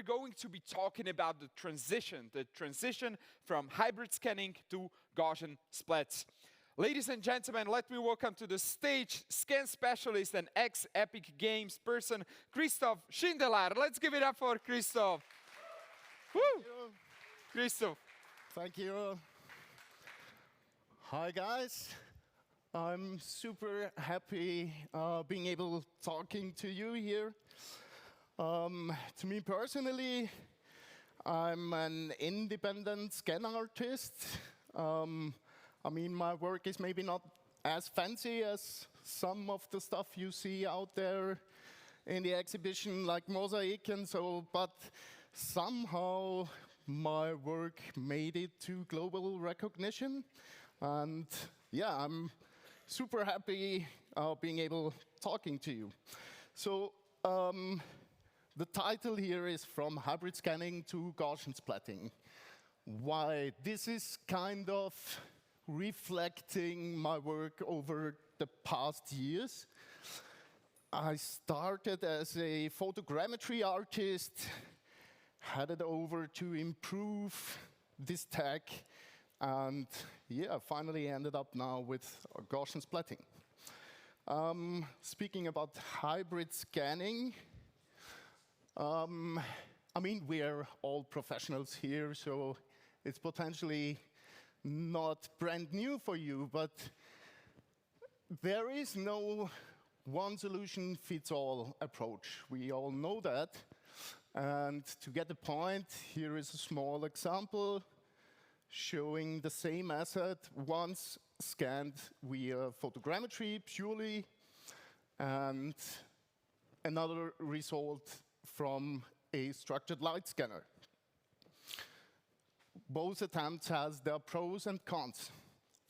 going to be talking about the transition from hybrid scanning to Gaussian splats. Ladies and gentlemen, let me welcome to the stage scan specialist and ex-Epic Games person, Christoph Schindler. Let's give it up for Christoph. Woo! Christoph. Thank you. Hi, guys. I'm super happy being able talking to you here. To me personally, I'm an independent scan artist. I mean, my work is maybe not as fancy as some of the stuff you see out there in the exhibition, like mosaic and so, but somehow my work made it to global recognition. And yeah, I'm super happy being able talking to you. So the title here is From Hybrid Scanning to Gaussian Splatting. Why? This is kind of reflecting my work over the past years. I started as a photogrammetry artist, headed over to improve this tech, and yeah, finally ended up now with Gaussian splatting. Speaking about hybrid scanning, I mean, we're all professionals here, so it's potentially not brand new for you, but there is no one solution fits all approach. We all know that. And to get the point, here is a small example showing the same asset once scanned via photogrammetry purely, and another result from a structured light scanner. Both attempts has their pros and cons.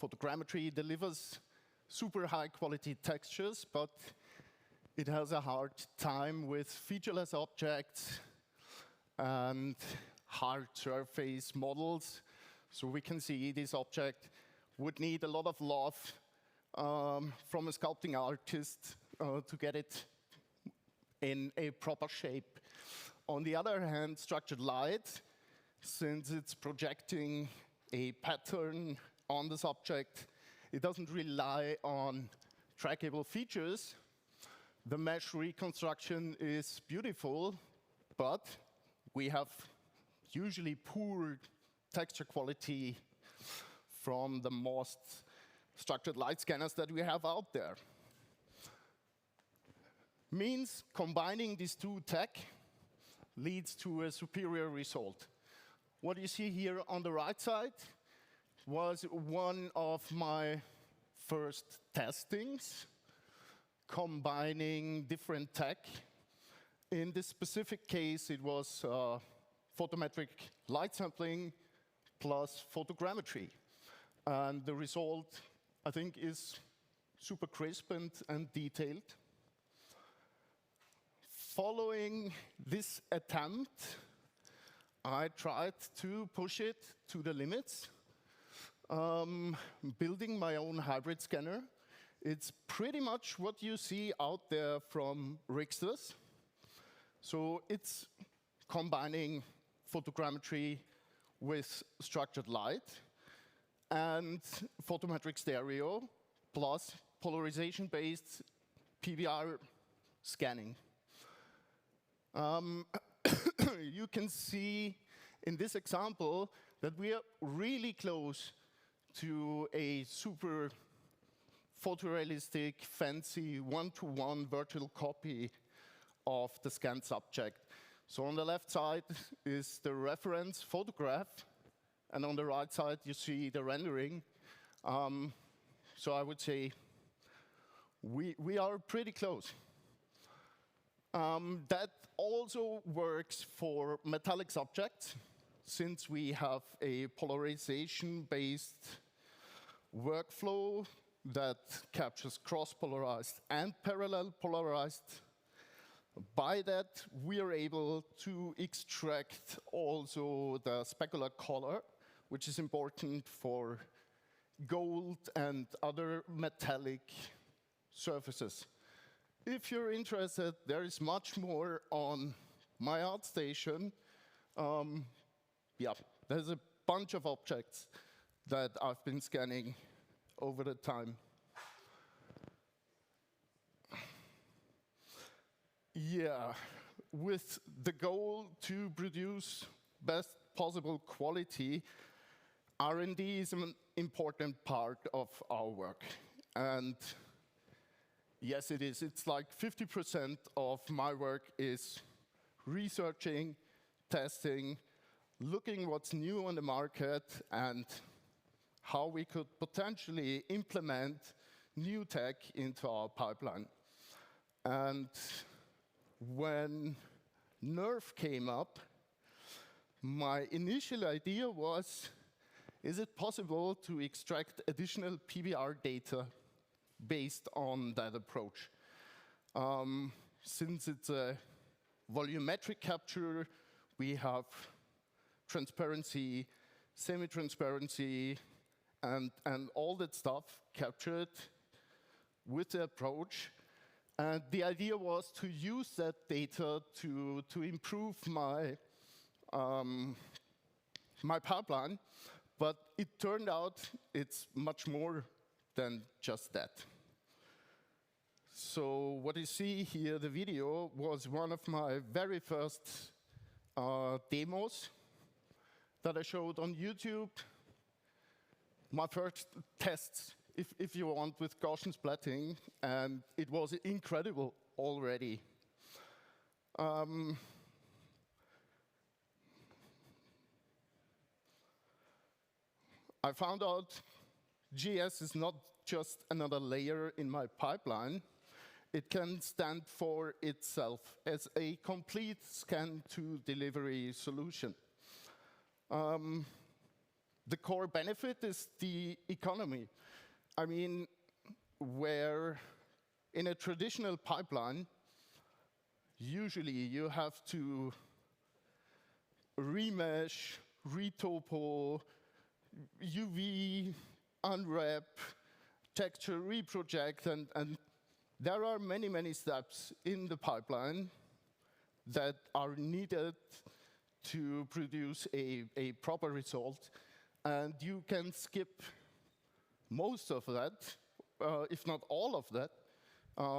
Photogrammetry delivers super high quality textures, but it has a hard time with featureless objects and hard surface models. So we can see this object would need a lot of love from a sculpting artist to get it in a proper shape. On the other hand, structured light, since it's projecting a pattern on the subject, it doesn't rely on trackable features. The mesh reconstruction is beautiful, but we have usually poor texture quality from the most structured light scanners that we have out there. Means combining these two tech leads to a superior result. What you see here on the right side was one of my first testings, combining different tech. In this specific case, it was photometric light sampling plus photogrammetry. And the result, I think, is super crisp and detailed. Following this attempt, I tried to push it to the limits, building my own hybrid scanner. It's pretty much what you see out there from Rixters. So it's combining photogrammetry with structured light and photometric stereo plus polarization-based PBR scanning. You can see in this example that we are really close to a super photorealistic, fancy, one-to-one virtual copy of the scanned subject. So on the left side is the reference photograph, and on the right side you see the rendering. So I would say we are pretty close. That also works for metallic subjects, since we have a polarization-based workflow that captures cross-polarized and parallel polarized. By that, we are able to extract also the specular color, which is important for gold and other metallic surfaces. If you're interested, there is much more on my art station, yeah, there's a bunch of objects that I've been scanning over the time. Yeah, with the goal to produce best possible quality, R&D is an important part of our work. And yes, it is. It's like 50% of my work is researching, testing, looking what's new on the market, and how we could potentially implement new tech into our pipeline. And when NeRF came up, my initial idea was, is it possible to extract additional PBR data based on that approach? Since it's a volumetric capture, we have transparency, semi-transparency, and all that stuff captured with the approach. And the idea was to use that data to improve my, my pipeline, but it turned out it's much more than just that. So what you see here, the video, was one of my very first demos that I showed on YouTube. My first tests, if you want, with Gaussian Splatting, and it was incredible already. I found out GS is not just another layer in my pipeline. It can stand for itself as a complete scan-to-delivery solution. The core benefit is the economy. I mean, where in a traditional pipeline, usually you have to remesh, retopo, UV, unwrap, texture, reproject, and there are many, many steps in the pipeline that are needed to produce a proper result. And you can skip most of that, if not all of that,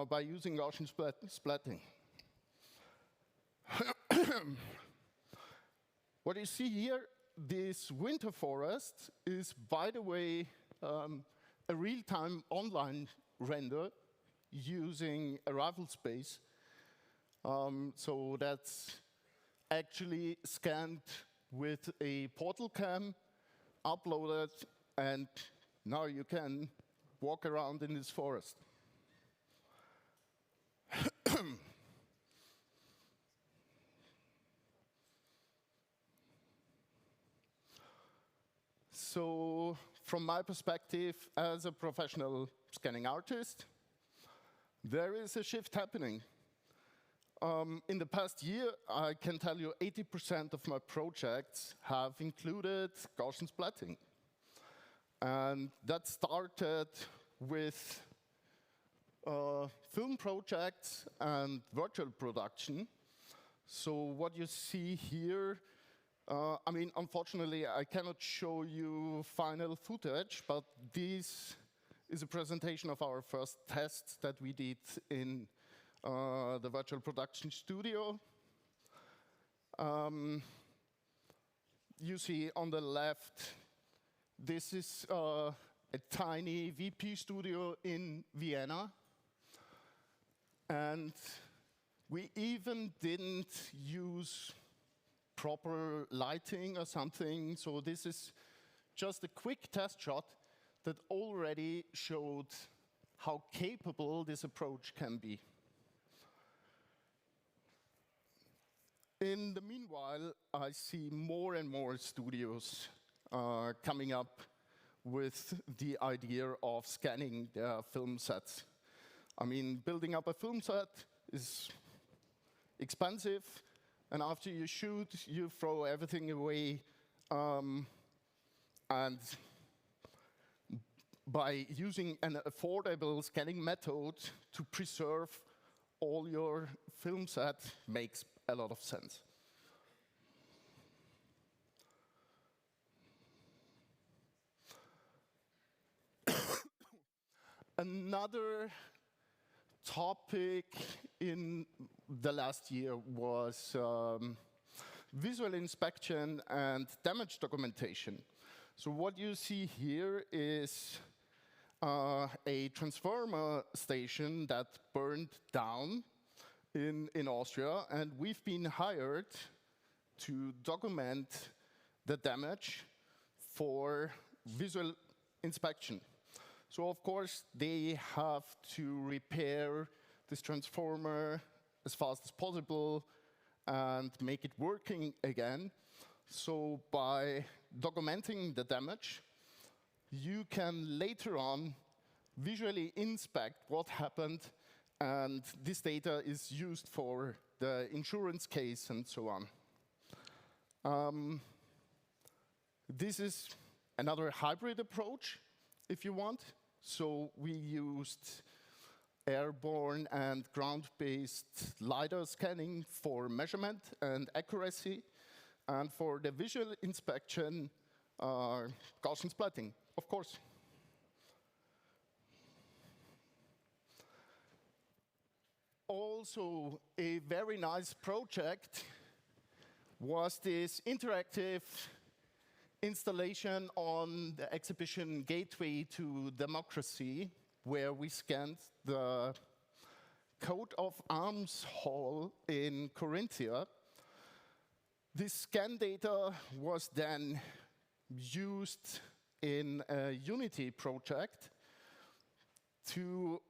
by using Gaussian splatting. What you see here, this winter forest, is, by the way, a real-time online render using arrival space. So that's actually scanned with a PortalCam, uploaded, and now you can walk around in this forest. So, from my perspective as a professional scanning artist, there is a shift happening. In the past year, I can tell you 80% of my projects have included Gaussian splatting. And that started with film projects and virtual production. So what you see here, I mean, unfortunately, I cannot show you final footage, but this is a presentation of our first test that we did in the virtual production studio. You see on the left, this is a tiny VP studio in Vienna. And we even didn't use proper lighting or something. So this is just a quick test shot that already showed how capable this approach can be. In the meanwhile, I see more and more studios coming up with the idea of scanning their film sets. I mean, building up a film set is expensive, and after you shoot, you throw everything away. And by using an affordable scanning method to preserve all your film set makes a lot of sense. Another topic in the last year was visual inspection and damage documentation. So what you see here is a transformer station that burned down in Austria, and we've been hired to document the damage for visual inspection. So of course, they have to repair this transformer as fast as possible and make it working again. So by documenting the damage, you can later on visually inspect what happened, and this data is used for the insurance case and so on. This is another hybrid approach, if you want. So we used airborne and ground-based LiDAR scanning for measurement and accuracy, and for the visual inspection, Gaussian splatting, of course. Also, a very nice project was this interactive installation on the exhibition Gateway to Democracy, where we scanned the coat of arms hall in Carinthia. This scan data was then used in a Unity project to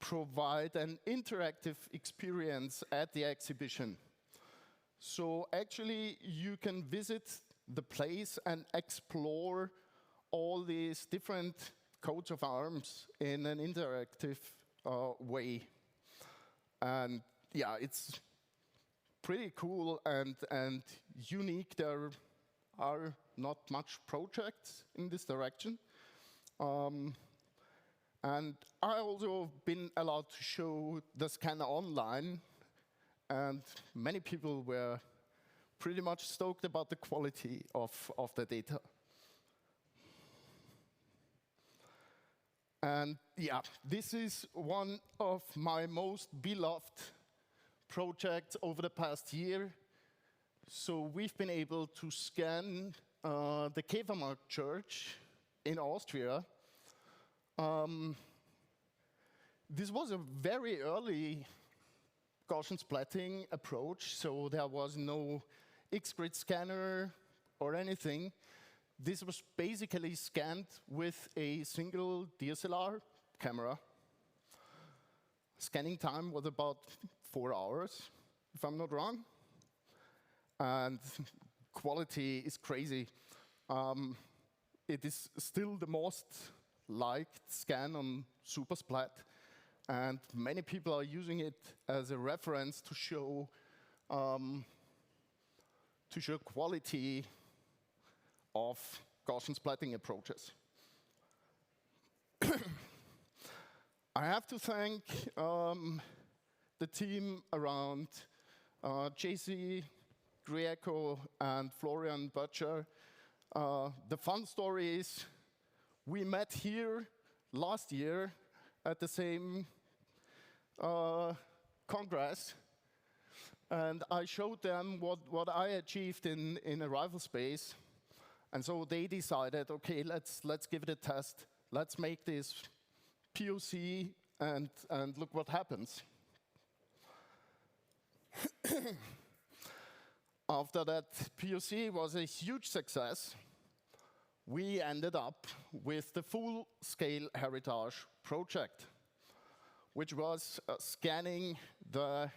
provide an interactive experience at the exhibition. So actually, you can visit the place and explore all these different coats of arms in an interactive way. And yeah, it's pretty cool and unique. There are not much projects in this direction. And I also been allowed to show the scanner online, and many people were pretty much stoked about the quality of the data. And yeah, this is one of my most beloved projects over the past year. So we've been able to scan the Käfermarkt Church in Austria. This was a very early Gaussian splatting approach, so there was no X-grid scanner or anything. This was basically scanned with a single DSLR camera. Scanning time was about 4 hours, if I'm not wrong. And quality is crazy. It is still the most liked scan on SuperSplat, and many people are using it as a reference to show quality of Gaussian splatting approaches. I have to thank the team around JC, Grieco, and Florian Butcher. The fun story is we met here last year at the same congress, and I showed them what I achieved in arrival space. And so they decided, okay, let's give it a test. Let's make this POC and look what happens. After that POC was a huge success, we ended up with the full-scale heritage project, which was scanning the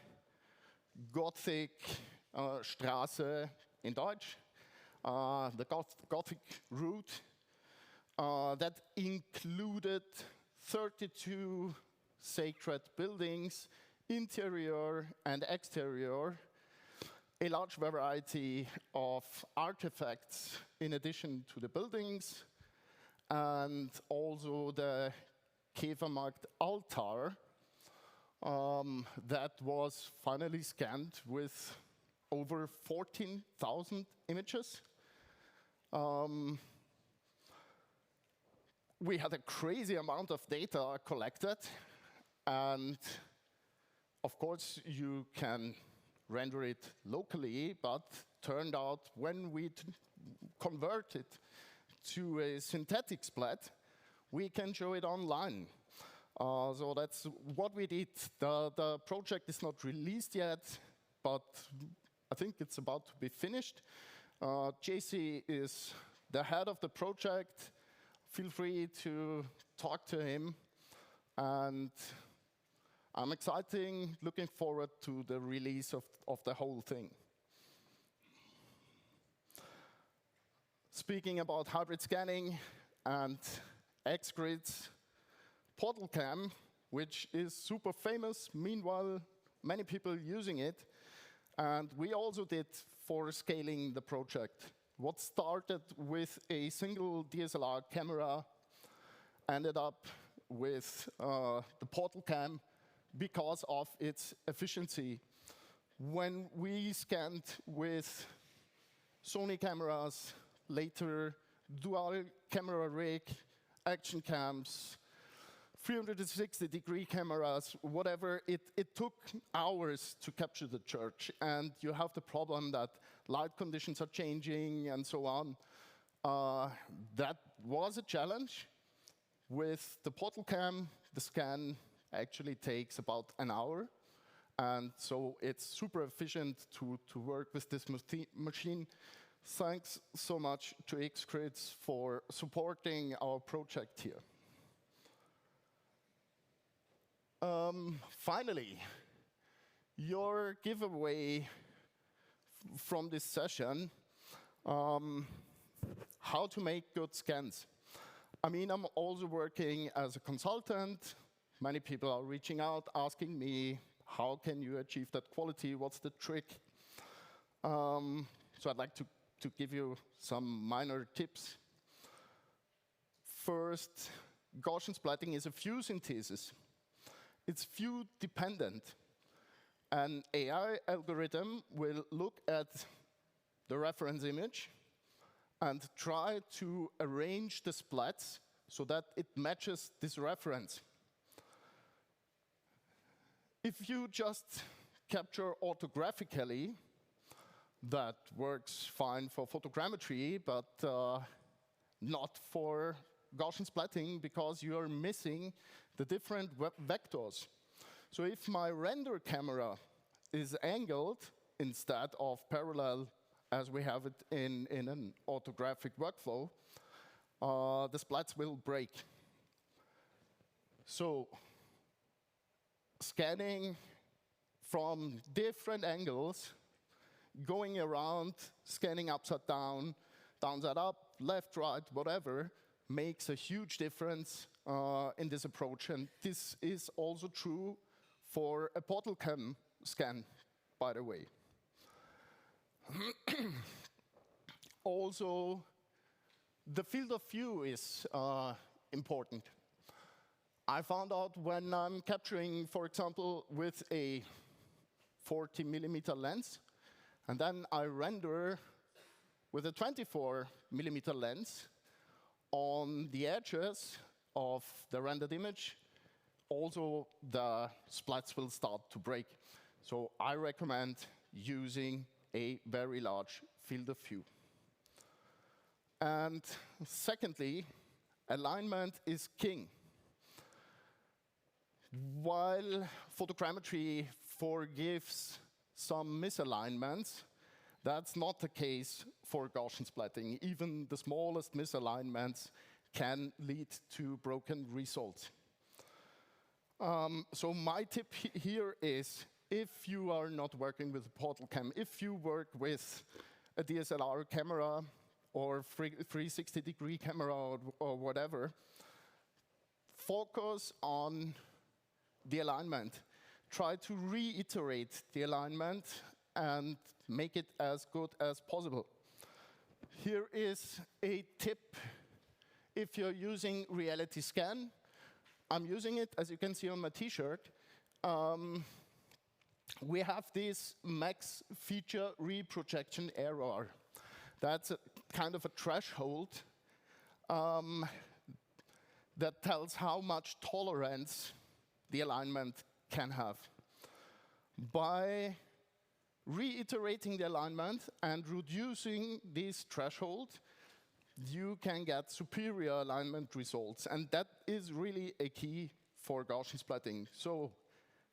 Gothic Straße in Deutsch, the Gothic Route, that included 32 sacred buildings, interior and exterior, a large variety of artifacts in addition to the buildings, and also the Käfermarkt altar that was finally scanned with over 14,000 images. We had a crazy amount of data collected, and of course you can render it locally, but turned out when we convert it to a synthetic splat, we can show it online. So that's what we did. The project is not released yet, but I think it's about to be finished. JC is the head of the project. Feel free to talk to him. And I'm excited, looking forward to the release of the whole thing. Speaking about hybrid scanning and X-grids, PortalCam, which is super famous, meanwhile, many people using it. And we also did for scaling the project. What started with a single DSLR camera ended up with the PortalCam because of its efficiency. When we scanned with Sony cameras, later dual camera rig, action cams, 360-degree cameras, whatever, it took hours to capture the church. And you have the problem that light conditions are changing and so on. That was a challenge. With the PortalCam, the scan actually takes about an hour. And so it's super efficient to work with this machine. Thanks so much to X-grids for supporting our project here. Finally, your giveaway from this session, how to make good scans. I mean, I'm also working as a consultant. Many people are reaching out, asking me, how can you achieve that quality? What's the trick? So I'd like to give you some minor tips. First, Gaussian splatting is a view synthesis. It's view dependent. An AI algorithm will look at the reference image and try to arrange the splats so that it matches this reference. If you just capture orthographically, that works fine for photogrammetry, but not for Gaussian splatting because you are missing the different vectors. So if my render camera is angled instead of parallel as we have it in an orthographic workflow, the splats will break. So scanning from different angles, going around, scanning upside down, downside up, left, right, whatever, makes a huge difference in this approach. And this is also true for a PortalCam scan, by the way. Also, the field of view is important. I found out when I'm capturing, for example, with a 40mm lens, and then I render with a 24mm lens on the edges of the rendered image, also the splats will start to break. So I recommend using a very large field of view. And secondly, alignment is king. While photogrammetry forgives some misalignments, that's not the case for Gaussian splatting. Even the smallest misalignments can lead to broken results. So my tip here is, if you are not working with PortalCam, if you work with a DSLR camera or 360-degree camera or whatever, focus on the alignment. Try to reiterate the alignment and make it as good as possible. Here is a tip. If you're using RealityScan, I'm using it, as you can see on my t-shirt. we have this max feature reprojection error. That's a kind of a threshold that tells how much tolerance the alignment can have. By reiterating the alignment and reducing this threshold, you can get superior alignment results. And that is really a key for Gaussian splatting. So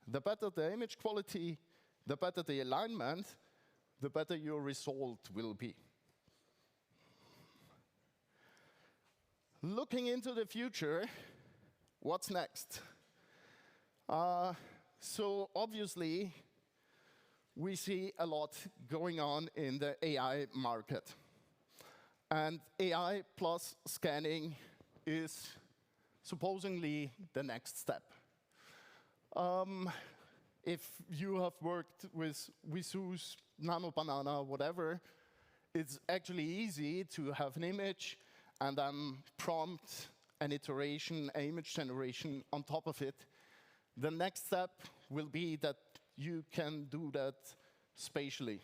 the better the image quality, the better the alignment, the better your result will be. Looking into the future, what's next? So obviously, we see a lot going on in the AI market. And AI plus scanning is supposedly the next step. If you have worked with Visu's, Nano Banana, whatever, it's actually easy to have an image and then prompt an iteration, an image generation on top of it. The next step will be that you can do that spatially.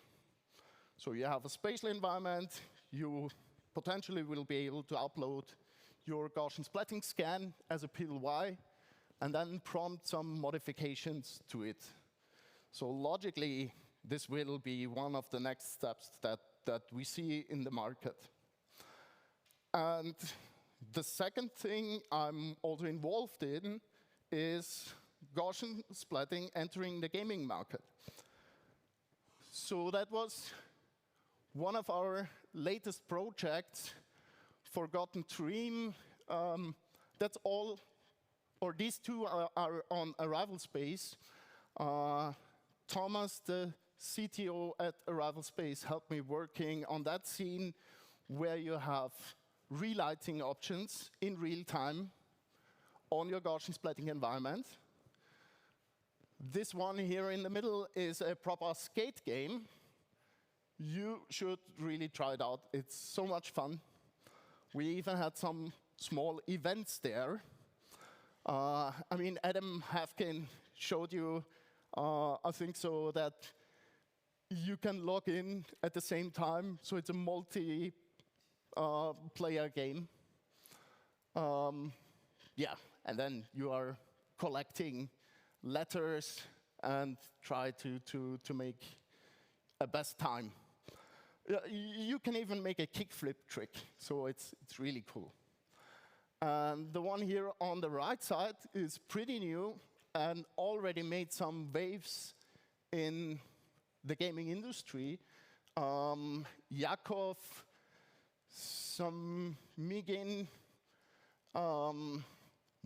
So you have a spatial environment, you potentially will be able to upload your Gaussian splatting scan as a PLY, and then prompt some modifications to it. So logically, this will be one of the next steps that we see in the market. And the second thing I'm also involved in is Gaussian splatting entering the gaming market. So that was one of our latest projects, Forgotten Dream. That's all, or these two are on Arrival Space. Thomas, the CTO at Arrival Space, helped me working on that scene where you have relighting options in real time on your Gaussian splatting environment. This one here in the middle is a proper skate game. You should really try it out. It's so much fun. We even had some small events there. I mean, Adam Hafkin showed you, I think so, that you can log in at the same time. So it's a multi-player game. Yeah, and then you are collecting letters and try to make a best time. You can even make a kickflip trick, so it's really cool. And the one here on the right side is pretty new and already made some waves in the gaming industry. Yakov, some Migin,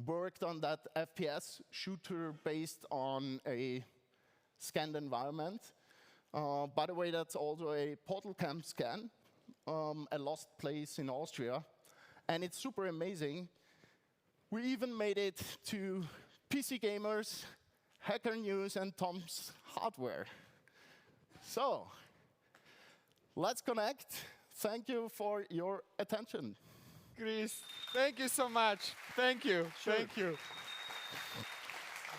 worked on that FPS shooter based on a scanned environment. By the way, that's also a PortalCam scan, a lost place in Austria. And it's super amazing. We even made it to PC Gamers, Hacker News, and Tom's Hardware. So, let's connect. Thank you for your attention. Chris, thank you so much. Thank you. Sure. Thank you.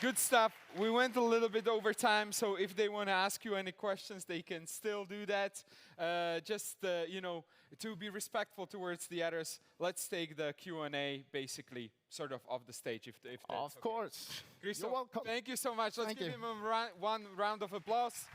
Good stuff. We went a little bit over time, so if they want to ask you any questions, they can still do that. You know, to be respectful towards the others, let's take the Q&A basically sort of off the stage. If that's Of course. Christoph, You're welcome. thank you so much. Let's give him one round of applause.